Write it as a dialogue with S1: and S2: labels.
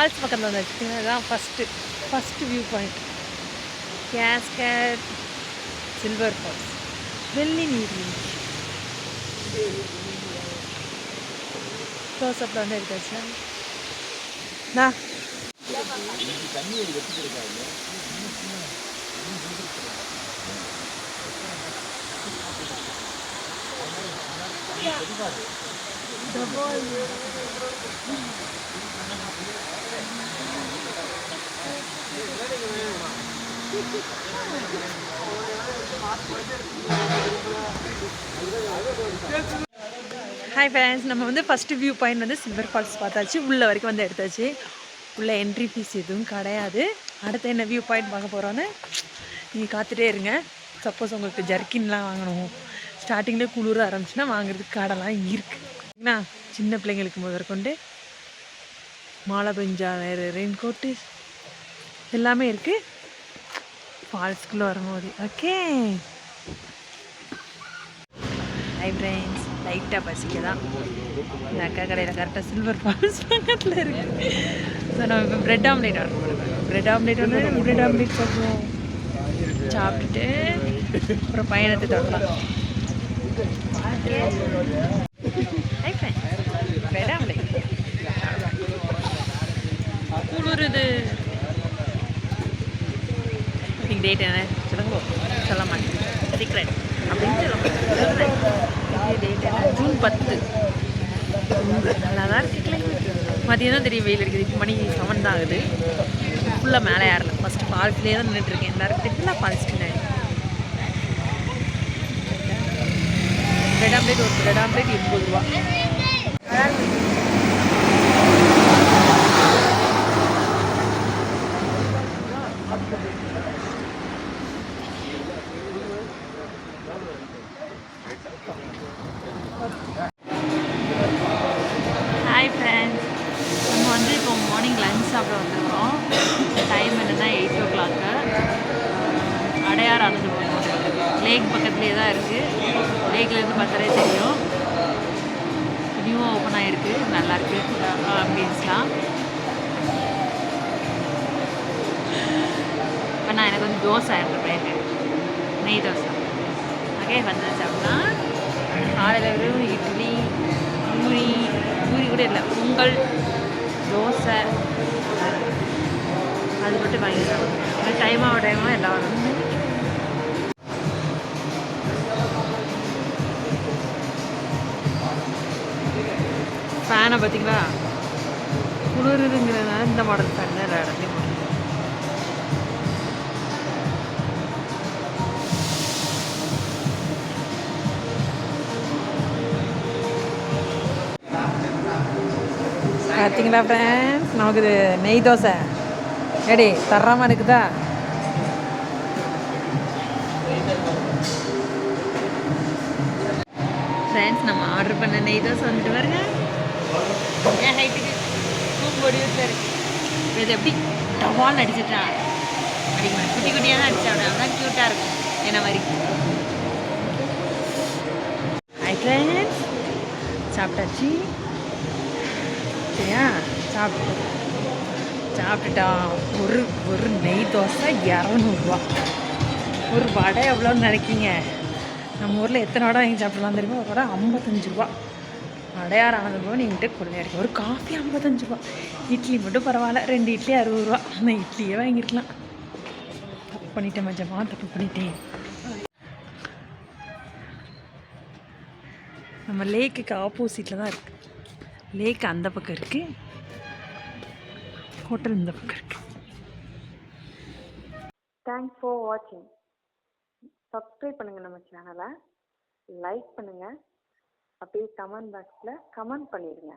S1: Falls பக்கத்தில் வந்துச்சு. அதுதான் first view point. Cascade silver falls, வெள்ளி நீர்வீழ்ச்சி. க்ளோஸ்அப்பில் வந்து எடுத்தாச்சு. ஹாய் ஃப்ரெண்ட்ஸ், நம்ம வந்து ஃபஸ்ட்டு வியூ பாயிண்ட் வந்து சில்வர் ஃபால்ஸ் பார்த்தாச்சு. உள்ளே வரைக்கும் வந்து எடுத்தாச்சு. உள்ளே என்ட்ரி ஃபீஸ் எதுவும் கிடையாது. அடுத்து என்ன வியூ பாயிண்ட் பார்க்க போகிறோன்னு நீங்கள் காத்துட்டே இருங்க. சப்போஸ் உங்களுக்கு ஜர்க்கின்லாம் வாங்கணும், ஸ்டார்டிங்கில் குளிர ஆரம்பிச்சுன்னா வாங்குறதுக்கு காடெல்லாம் இருக்குண்ணா. சின்ன பிள்ளைங்களுக்கு முதற்கொண்டு மழை பெஞ்சா வேறு ரெயின் கோட்டு எல்லாமே இருக்குது ஃபால்ஸ்குள்ளே வரும்போது. ஓகே ஹை ஃப்ரெண்ட்ஸ், லைட்டாக பசிக்க தான் இந்த அக்கா கடையில் கரெக்டாக சில்வர் ஃபால்ஸ் பக்கத்தில் இருக்குது. ஸோ நம்ம இப்போ ப்ரெட் ஆம்லேட் ஆர்டர் பண்ணுறோம். ப்ரெட் ஆம்லேட் வந்து ப்ரெட் ஆம்லேட் சாப்பிடுவோம். சாப்பிட்டுட்டு அப்புறம் பயணத்தை தொடரலாம். ஹை ஃப்ரெண்ட்ஸ், ப்ரெட் ஆம்லேட் குளிருது. இன்னைக்கு டேட் என்ன சொல்லுங்க? சொல்ல மாட்டேன், சீக்ரெட் அப்படின்னு சொல்ல மாட்டேன். டேட் என்ன? ஜூன் 10. நல்லா தான் இருக்குது. மதியம் தான் தெரியும் வெயில் அடிக்குது. இப்போ மணி 7 தான் ஆகுது. ஃபுல்லாக மேலே ஏறல. ஃபஸ்ட்டு ஃபால்ஸ்லேயே தான் நின்றுட்டுருக்கேன். எல்லாரும் தெரியல ஃபால்ஸ் பின்னாடி. ப்ரெட் ஆம்லேட், ஒரு ப்ரெட் ஆம்லேட் 80 ரூபா. ஹாய் ஃப்ரெண்ட்ஸ், நம்ம வந்து இப்போ மார்னிங் லஞ்ச் சாப்பிட வந்துருக்கோம். டைம் என்னென்னா 8 o'clock. அடையார் அணைஞ்சு போகணும். லேக் பக்கத்துலேயே தான் இருக்குது. லேக்லேருந்து பார்த்தாலே தெரியும். நியூவாக ஓப்பன் ஆகிருக்கு. நல்லாயிருக்கு ஆம்பியன்ஸ்லாம். இப்போ நான் எனக்கு வந்து தோசை ஆகிருப்பேன், நெய் தோசை. ஓகே வந்து சாப்பிட்னா காலையில் வெறும் இட்லி, பூரி கூட இல்லை, பொங்கல், தோசை அது மட்டும் வாங்கி சாப்பிடுவோம். டைமாக எல்லாம் வரும். ஃபேனை பார்த்தீங்களா? குளிருதுங்கிறதுனால இந்த மாடல் ஃபேன் தான் எல்லா இடத்துலையும் போடுறேன். பார்த்தீங்களா ஃப்ரெண்ட்ஸ், நமக்கு இது நெய் தோசை ஏடி தர்றாமல் இருக்குதா? ஃப்ரெண்ட்ஸ், நம்ம ஆர்டர் பண்ண நெய் தோசை வந்துட்டு பாருங்க. என் ஹைட்டுக்கு வடிவத்தில் இருக்கு. இது எப்படி டவால்னு அடிச்சிட்டா அடிக்க குட்டி குட்டியாக தான் அடிச்சா அதான் க்யூட்டாக இருக்கும் என்ன மாதிரி. ஹாய் ஃப்ரெண்ட்ஸ், சாப்பிட்டாச்சு. சரியா? சாப்பிட்டுட்டா. ஒரு நெய் தோசை 200 ரூபா. ஒரு வடை எவ்வளோன்னு நினைக்கிங்க? நம்ம ஊரில் எத்தனை வடை வாங்கி சாப்பிடலாம் தெரியுமா? ஒரு வடை 55 ரூபா. அடையார் ஆனது போக நீங்கிட்ட கொடுங்க இருக்குது. ஒரு காஃபி 55 ரூபா. இட்லி மட்டும் பரவாயில்ல, 2 இட்லி 60 ரூபா. அந்த இட்லியே வாங்கியிருக்கலாம். தப்பு பண்ணிட்டேன் மஜமா, தப்பு பண்ணிட்டேன். நம்ம லேக்குக்கு ஆப்போசிட்டில் தான் இருக்குது. லேக் அந்த பக்கம் இருக்குது, ஹோட்டல் இந்த பக்கம் இருக்குது.
S2: தேங்க்ஸ் ஃபார் வாட்சிங். சப்ஸ்கிரைப் பண்ணுங்கள் நம்ம சேனலை, லைக் பண்ணுங்கள், அப்படியே கமெண்ட் பாக்ஸில் கமெண்ட் பண்ணிடுங்க.